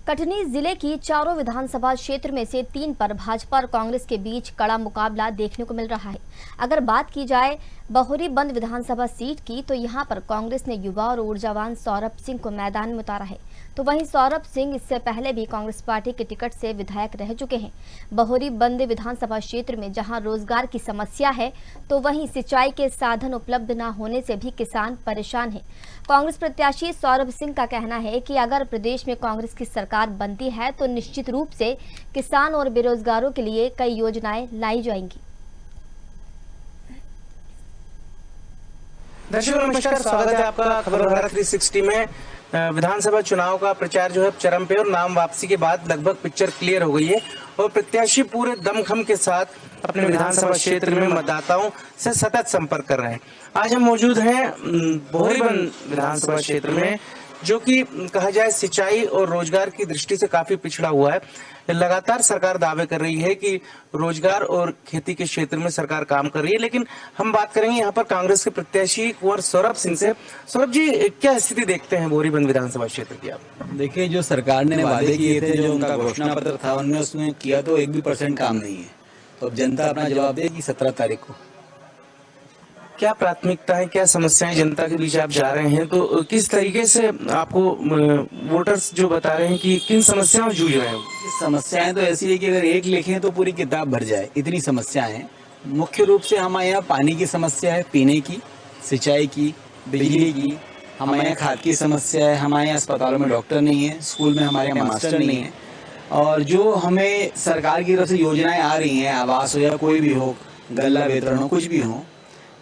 कटनी जिले की चारों विधानसभा क्षेत्र में से 3 पर भाजपा और कांग्रेस के बीच कड़ा मुकाबला देखने को मिल रहा है। अगर बात की जाए बहोरी बंद विधानसभा सीट की, तो यहां पर कांग्रेस ने युवा और ऊर्जावान सौरभ सिंह को मैदान में उतारा है। तो वहीं सौरभ सिंह इससे पहले भी कांग्रेस पार्टी के टिकट से विधायक रह चुके हैं। बहोरी बंद विधानसभा क्षेत्र में जहां रोजगार की समस्या है, तो वहीं सिंचाई के साधन उपलब्ध न होने से भी किसान परेशान हैं। कांग्रेस प्रत्याशी सौरभ सिंह का कहना है कि अगर प्रदेश में कांग्रेस की सरकार बनती है तो निश्चित रूप से किसान और बेरोजगारों के लिए कई योजनाएं लाई जाएंगी। दर्शकों नमस्कार, स्वागत है आपका खबर भारत 360 में। विधानसभा चुनाव का प्रचार जो है चरम पे और नाम वापसी के बाद लगभग पिक्चर क्लियर हो गई है और प्रत्याशी पूरे दमखम के साथ अपने विधानसभा क्षेत्र में मतदाताओं से सतत संपर्क कर रहे हैं। आज हम मौजूद हैं बोहरीबंद विधानसभा क्षेत्र में, जो कि कहा जाए सिंचाई और रोजगार की दृष्टि से काफी पिछड़ा हुआ है। लगातार सरकार दावे कर रही है कि रोजगार और खेती के क्षेत्र में सरकार काम कर रही है, लेकिन हम बात करेंगे यहाँ पर कांग्रेस के प्रत्याशी कुंवर सौरभ सिंह से। सौरभ जी, क्या स्थिति देखते हैं बोहरीबंद विधानसभा क्षेत्र की आप? देखिए, जो सरकार ने वादे किए थे, जो उनका घोषणा पत्र था, उनमें उसने किया तो 1 भी % काम नहीं है। तो अब जनता अपना जवाब देगी 17 तारीख को। क्या प्राथमिकता है, क्या समस्याएं जनता के बीच आप जा रहे हैं, तो किस तरीके से आपको वोटर्स जो बता रहे हैं कि किन समस्याओं में जूझ रहे हैं? समस्याएं तो ऐसी है कि अगर एक लिखें तो पूरी किताब भर जाए, इतनी समस्याएं हैं। मुख्य रूप से हमारे यहाँ पानी की समस्या है, पीने की, सिंचाई की, बिजली की। हमारे यहाँ खाद की समस्या है। हमारे यहाँ अस्पतालों में डॉक्टर नहीं है, स्कूल में हमारे यहाँ मास्टर नहीं है। और जो हमें सरकार की तरफ से योजनाएं आ रही हैं, आवास हो या कोई भी हो, गल्ला वितरण हो, कुछ भी हो,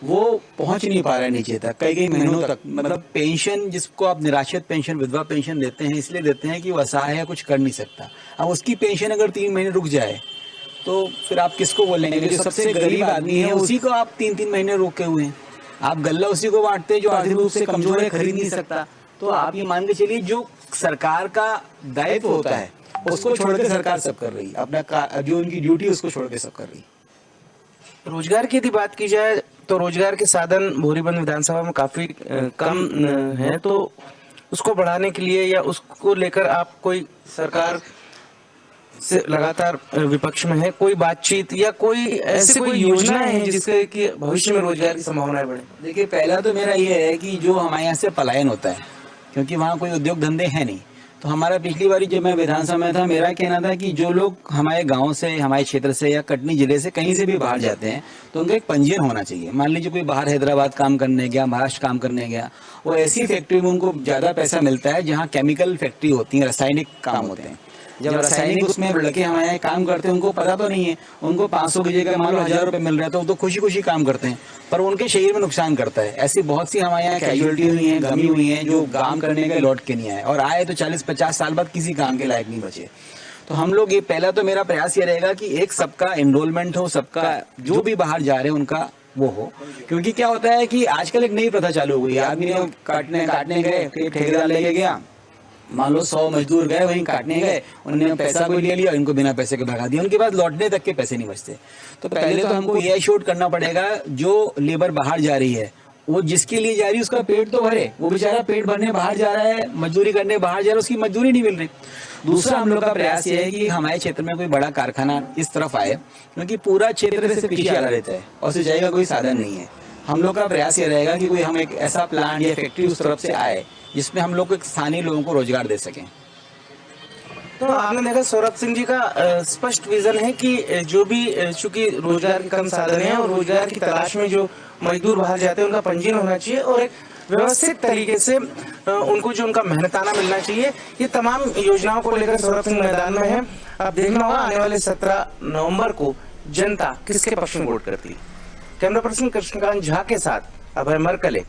वो पहुंच नहीं पा रहा है नीचे तक, कई महीनों तक। मतलब पेंशन, जिसको आप निराश्रित पेंशन, विधवा पेंशन देते हैं, इसलिए देते हैं कि वो असहाय है, कुछ कर नहीं सकता। अब उसकी पेंशन अगर 3 महीने रुक जाए तो फिर आप किसको बोलेंगे? जो सबसे गरीब आदमी है उसी को आप 3-3 महीने रोके हुए हैं। आप गल्ला उसी को बांटते हैं जो आर्थिक रूप से कमजोर है, खरीद नहीं सकता। तो आप ये मान के चलिए, जो सरकार का दायित्व होता है उसको छोड़ के सरकार सब कर रही है, अपना जो उनकी ड्यूटी उसको छोड़ के सब कर रही है। रोजगार की यदि बात की जाए तो रोजगार के साधन बोहरीबंद विधानसभा में काफी कम है, तो उसको बढ़ाने के लिए या उसको लेकर आप कोई सरकार से लगातार विपक्ष में है, कोई बातचीत या कोई ऐसी कोई योजना है जिससे कि भविष्य में रोजगार की संभावनाएं बढ़े? देखिए, पहला तो मेरा ये है कि जो हमारे यहाँ से पलायन होता है, क्योंकि वहाँ कोई उद्योग धंधे है नहीं। तो हमारा पिछली बारी जब मैं विधानसभा में था, मेरा कहना था कि जो लोग हमारे गांव से, हमारे क्षेत्र से या कटनी जिले से कहीं से भी बाहर जाते हैं, तो उनका एक पंजीयन होना चाहिए। मान लीजिए कोई बाहर हैदराबाद काम करने गया, महाराष्ट्र काम करने गया, वो ऐसी फैक्ट्री में उनको ज्यादा पैसा मिलता है जहाँ केमिकल फैक्ट्री होती है, रासायनिक काम होते हैं। जब रासायनिक उसमें लड़के हमारे यहाँ काम करते हैं, उनको पता तो नहीं है, उनको 500 की जगह मान लो 1000 रुपए मिल रहा है, तो वो तो खुशी खुशी काम करते हैं, पर उनके शरीर में नुकसान करता है। ऐसी बहुत सी हमारे यहाँ कैजुअलिटी हुई है, गमी हुई है, जो काम करने के लौट के नहीं आए, और आए तो 40-50 साल बाद किसी काम के लायक नहीं बचे। तो हम लोग ये, पहला तो मेरा प्रयास ये रहेगा कि एक सबका एनरोलमेंट हो, सबका जो भी बाहर जा रहे हैं उनका वो हो। क्योंकि क्या होता है कि आजकल एक नई प्रथा चालू हो गई है। आदमी काटने गए, ठेकेदार लेके गया, मान लो 100 मजदूर गए, वहीं काटने गए, उन्होंने पैसा कोई ले लिया, इनको बिना पैसे के भगा दिया, उनके पास लौटने तक के पैसे नहीं बचते। तो पहले तो हमको ये एश्योर करना पड़ेगा, जो लेबर बाहर जा रही है, वो जिसके लिए जा रही है उसका पेट तो भरे। वो बेचारा पेट भरने बाहर जा रहा है, मजदूरी करने बाहर जा रहा है, उसकी मजदूरी नहीं मिल रही। दूसरा हम लोग का प्रयास ये है कि हमारे क्षेत्र में कोई बड़ा कारखाना इस तरफ आए, क्योंकि पूरा क्षेत्र से पीछे आ रहता है और सिंचाई का कोई साधन नहीं है। हम लोग का प्रयास ये रहेगा कि कोई हम एक ऐसा प्लांट या फैक्ट्री उस तरफ से आए जिसमें हम लोग स्थानीय लोगों को रोजगार दे सकें। तो आपने देखा सौरभ सिंह जी का स्पष्ट विजन है कि जो भी चूंकि रोजगार के कम साधन है और रोजगार की तलाश में जो मजदूर बाहर जाते हैं उनका पंजीयन होना चाहिए और एक व्यवस्थित तरीके से उनको जो उनका मेहनताना मिलना चाहिए। ये तमाम योजनाओं को लेकर सौरभ सिंह मैदान में है। अब देखना होगा आने वाले 17 नवंबर को जनता किसके पक्ष में वोट करती है। कैमरा पर्सन कृष्णकांत झा के साथ अभय मरकले,